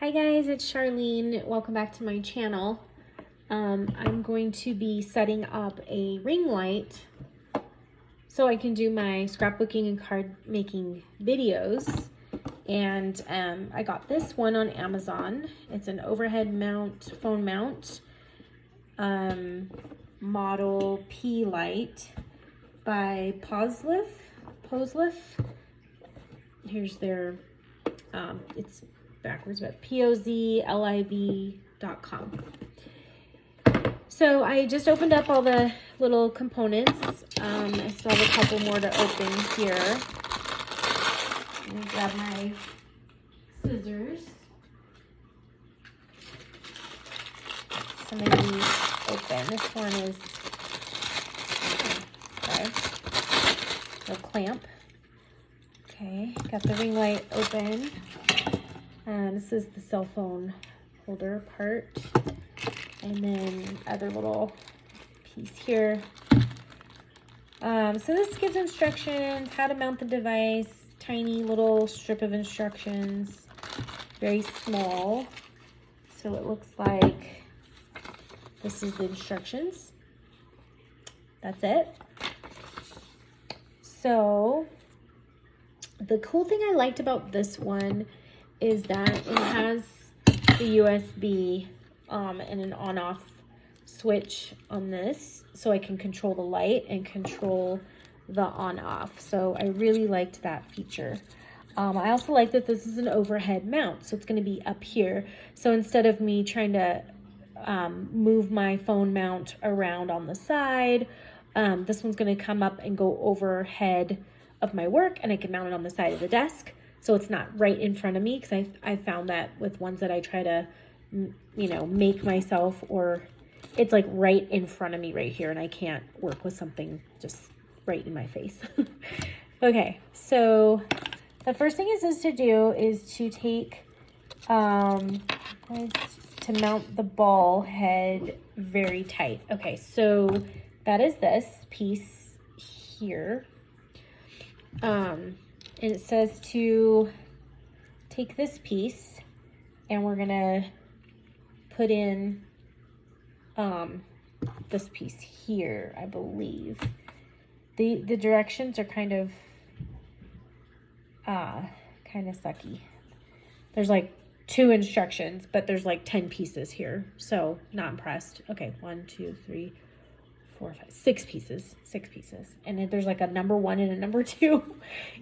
Hi guys, it's Charlene. Welcome back to my channel. I'm going to be setting up a ring light so I can do my scrapbooking and card making videos. And I got this one on Amazon. It's an overhead mount, phone mount, model P light by Pozliv. Here's their, it's backwards, but pozliv.com. So I just opened up all the little components. I still have a couple more to open here. Let me grab my scissors. Some of these open. This one is, a clamp. Okay, got the ring light open. This is the cell phone holder part, and then other little piece here. So this gives instructions how to mount the device, tiny little strip of instructions, very small. So it looks like this is the instructions. That's it. So the cool thing I liked about this one is that it has the USB and an on-off switch on this, so I can control the light and control the on-off. So I really liked that feature. I also like that this is an overhead mount, so it's going to be up here. So instead of me trying to move my phone mount around on the side, this one's going to come up and go overhead of my work, and I can mount it on the side of the desk. So it's not right in front of me, because I found that with ones that I try to, make myself, or it's like right in front of me right here, and I can't work with something just right in my face. Okay, so the first thing is to do is to take, to mount the ball head very tight. Okay, so that is this piece here. And it says to take this piece, and we're gonna put in this piece here, I believe. The directions are kind of sucky. There's like 2 instructions, but there's like 10 pieces here, so not impressed. Okay, 1, 2, 3, 4, 5, 6 pieces, and then there's like a number 1 and a number 2,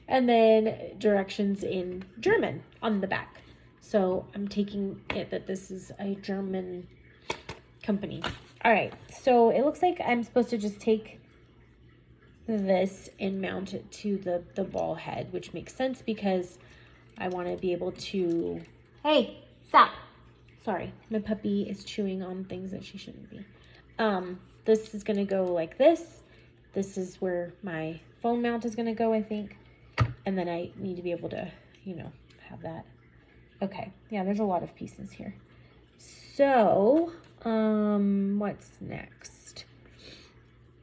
and then directions in German on the back. So I'm taking it that this is a German company. All right, so it looks like I'm supposed to just take this and mount it to the ball head, which makes sense because I want to be able to, hey, stop. Sorry, my puppy is chewing on things that she shouldn't be. This is going to go like this. This is where my phone mount is going to go, I think. And then I need to be able to, have that. Okay. Yeah, there's a lot of pieces here. So, what's next?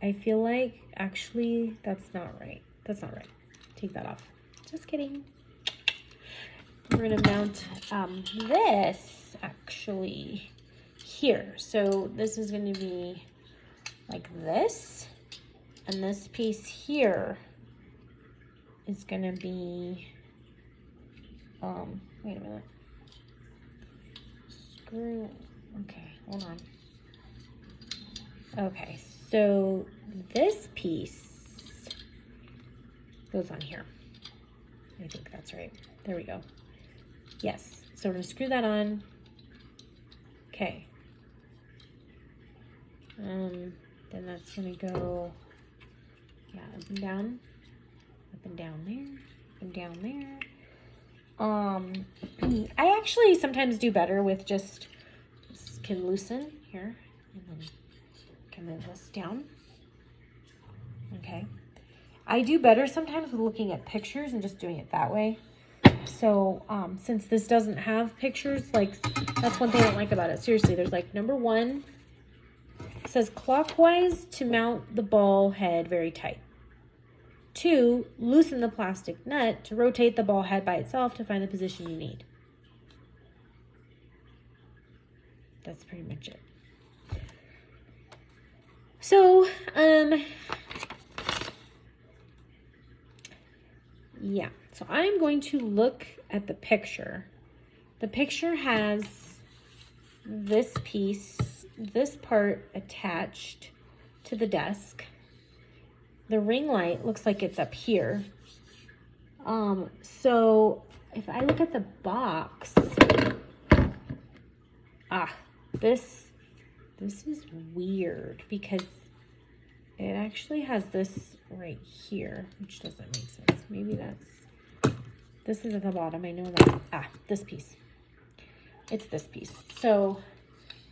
I feel like, actually, that's not right. That's not right. Take that off. Just kidding. We're going to mount this, actually, here. So this is going to be like this, and this piece here is gonna be, wait a minute, screw, okay, hold on. Okay, so this piece goes on here. I think that's right. There we go. Yes, so we're gonna screw that on. Okay. Then that's gonna go, yeah, up and down there, up and down there. I actually sometimes do better with just can loosen here, and then can move this down. Okay. I do better sometimes with looking at pictures and just doing it that way. So, since this doesn't have pictures, like, that's one thing I don't like about it. Seriously, there's like number 1, it says clockwise to mount the ball head very tight. 2, loosen the plastic nut to rotate the ball head by itself to find the position you need. that's pretty much it. So, yeah, so I'm going to look at the picture. The picture has this piece, this part attached to the desk. The ring light looks like it's up here. So if I look at the box, this is weird because it actually has this right here, which doesn't make sense. Maybe this is at the bottom. I know that. This piece. It's this piece. So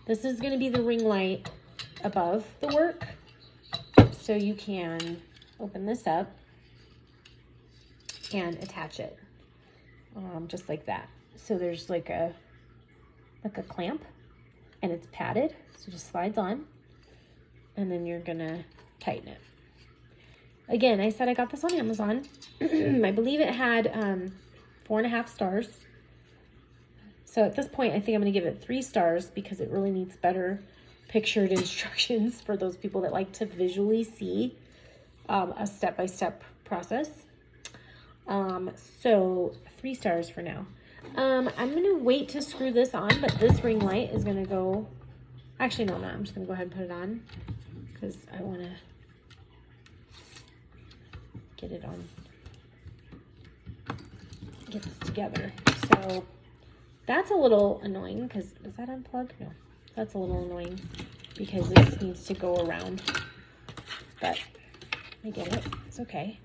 this is going to be the ring light above the work. So you can open this up and attach it, just like that. So there's like a clamp, and it's padded, so it just slides on, and then you're gonna tighten it. Again, I said I got this on Amazon. I believe it had 4.5 stars. So at this point, I think I'm gonna give it 3 stars because it really needs better pictured instructions for those people that like to visually see a step-by-step process. So 3 stars for now. I'm gonna wait to screw this on, but this ring light is gonna go, actually no, I'm not. I'm just gonna go ahead and put it on because I wanna get it on, get this together. So that's a little annoying because, does that unplug? No, that's a little annoying because this needs to go around, but I get it, it's okay.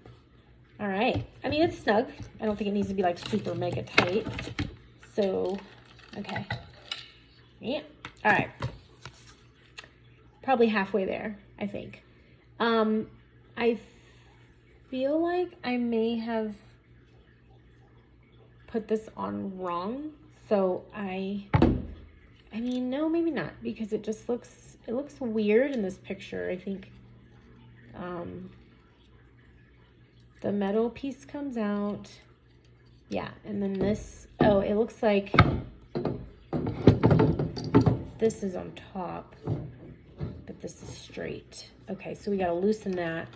All right, I mean, it's snug. I don't think it needs to be like super mega tight. So, okay. Yeah, all right. Probably halfway there, I think. I feel like I may have put this on wrong. So I mean, no, maybe not, because it just looks weird in this picture. I think, the metal piece comes out. Yeah, and then this, oh, it looks like this is on top, but this is straight. Okay, so we gotta loosen that.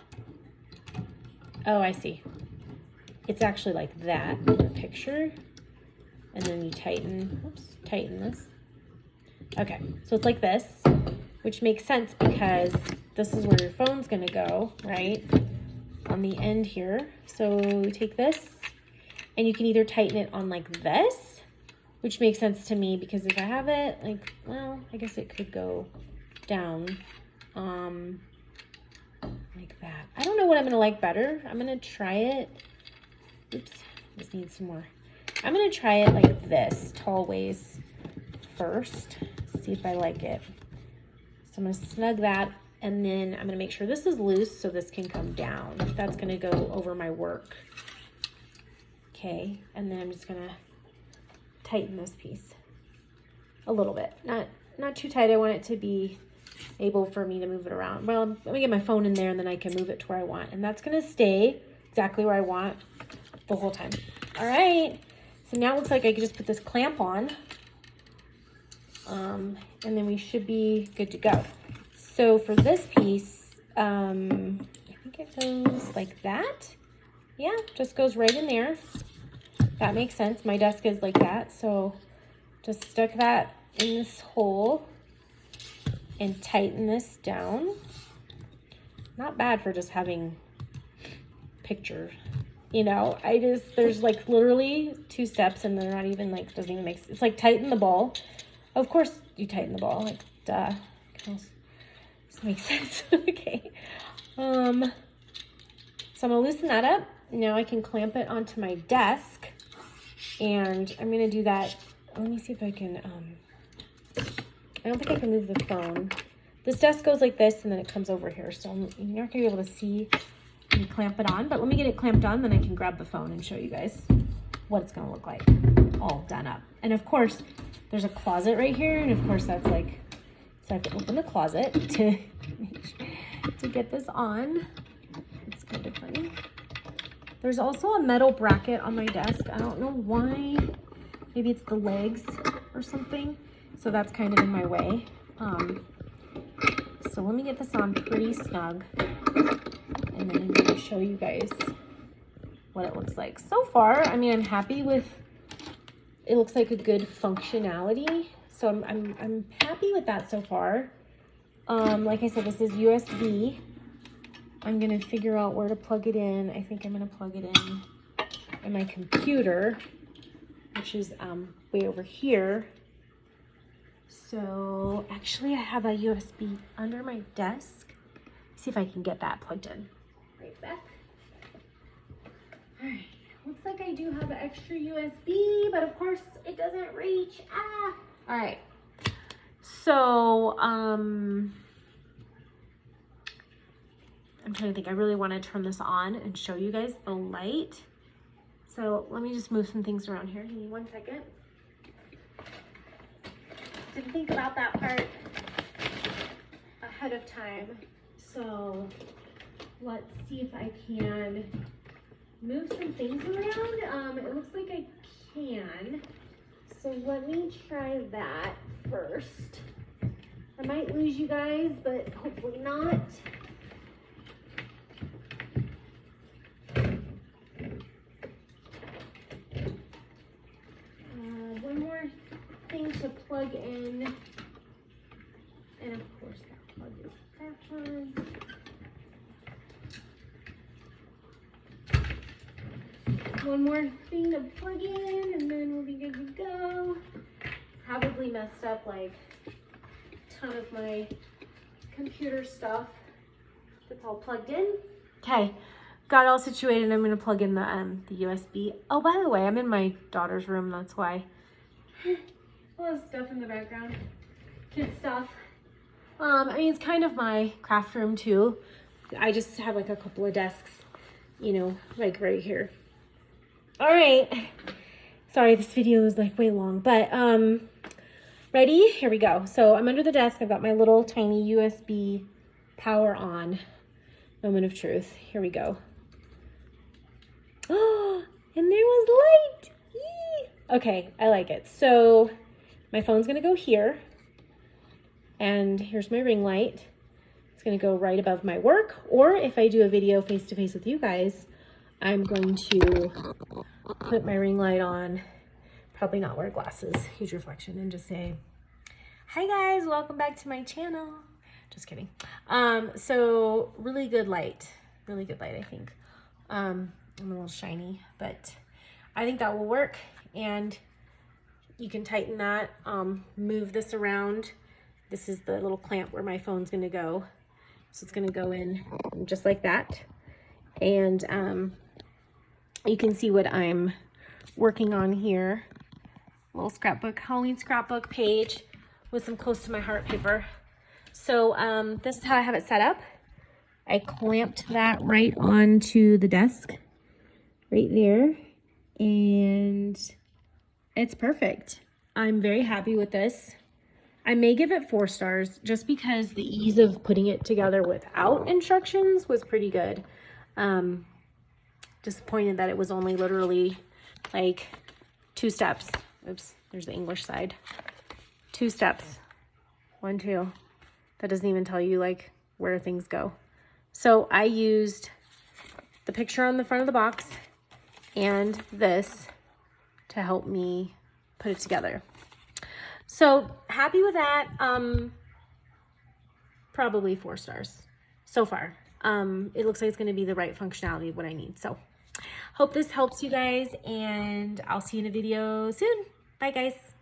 Oh, I see. It's actually like that in the picture. And then you tighten this. Okay, so it's like this, which makes sense because this is where your phone's gonna go, right? On the end here. So you take this and you can either tighten it on like this, which makes sense to me because if I have it like, well, I guess it could go down like that. I don't know what I'm gonna like better. I'm gonna try it. Oops, just need some more. I'm gonna try it like this, tall ways first, see if I like it. So I'm gonna snug that, and then I'm gonna make sure this is loose so this can come down. That's gonna go over my work. Okay, and then I'm just gonna tighten this piece a little bit. Not too tight. I want it to be able for me to move it around. Well, let me get my phone in there and then I can move it to where I want. And that's gonna stay exactly where I want the whole time. All right, so now it looks like I can just put this clamp on. And then we should be good to go. So for this piece, I think it goes like that. Yeah, just goes right in there. That makes sense. My desk is like that. So just stuck that in this hole and tighten this down. Not bad for just having picture, you know. There's like literally 2 steps and they're not even like, doesn't even make sense. It's like tighten the ball. Of course you tighten the ball, like duh. This makes sense. Okay. So I'm gonna loosen that up. Now I can clamp it onto my desk, and I'm gonna do that. Let me see if I can. I don't think I can move the phone. This desk goes like this, and then it comes over here. So you're not gonna be able to see me clamp it on. But let me get it clamped on, then I can grab the phone and show you guys what it's gonna look like, all done up. And of course, there's a closet right here, and of course that's like. So I have to open the closet to get this on. It's kind of funny. There's also a metal bracket on my desk. I don't know why. Maybe it's the legs or something. So that's kind of in my way. So let me get this on pretty snug, and then I'm going to show you guys what it looks like. So far, I mean, I'm happy with, it looks like a good functionality. So I'm happy with that so far. Like I said, this is USB. I'm gonna figure out where to plug it in. I think I'm gonna plug it in my computer, which is way over here. So actually I have a USB under my desk. See if I can get that plugged in. Right back. All right, looks like I do have an extra USB, but of course it doesn't reach. Ah! All right, so I'm trying to think. I really want to turn this on and show you guys the light. So let me just move some things around here. Give me 1 second. Didn't think about that part ahead of time. So let's see if I can move some things around. It looks like I can. So let me try that first. I might lose you guys, but hopefully not. One more thing to plug in. And of course that plug is backwards. One more thing to plug in, and then we'll be good to go. Probably messed up like a ton of my computer stuff that's all plugged in. Okay, got it all situated. I'm gonna plug in the USB. Oh, by the way, I'm in my daughter's room, that's why. All this stuff in the background, kid stuff. I mean, it's kind of my craft room too. I just have like a couple of desks, you know, like right here. All right, sorry, this video is like way long, but ready? Here we go. So I'm under the desk. I've got my little tiny USB power on. Moment of truth. Here we go. Oh, and there was light. Yee. Okay, I like it. So my phone's gonna go here, and here's my ring light. It's gonna go right above my work, or if I do a video face-to-face with you guys, I'm going to put my ring light on, probably not wear glasses, huge reflection, and just say, hi guys, welcome back to my channel. Just kidding. So really good light, I think. I'm a little shiny, but I think that will work. And you can tighten that, move this around. This is the little clamp where my phone's gonna go. So it's gonna go in just like that. And you can see what I'm working on here. A little scrapbook, Halloween scrapbook page with some close to my heart paper. So this is how I have it set up. I clamped that right onto the desk, right there, and it's perfect. I'm very happy with this. I may give it 4 stars just because the ease of putting it together without instructions was pretty good. Disappointed that it was only literally like 2 steps. Oops, there's the English side. 2 steps. 1, 2. That doesn't even tell you like where things go. So I used the picture on the front of the box and this to help me put it together. So happy with that. Probably 4 stars so far. It looks like it's going to be the right functionality of what I need. So hope this helps you guys, and I'll see you in a video soon. Bye guys.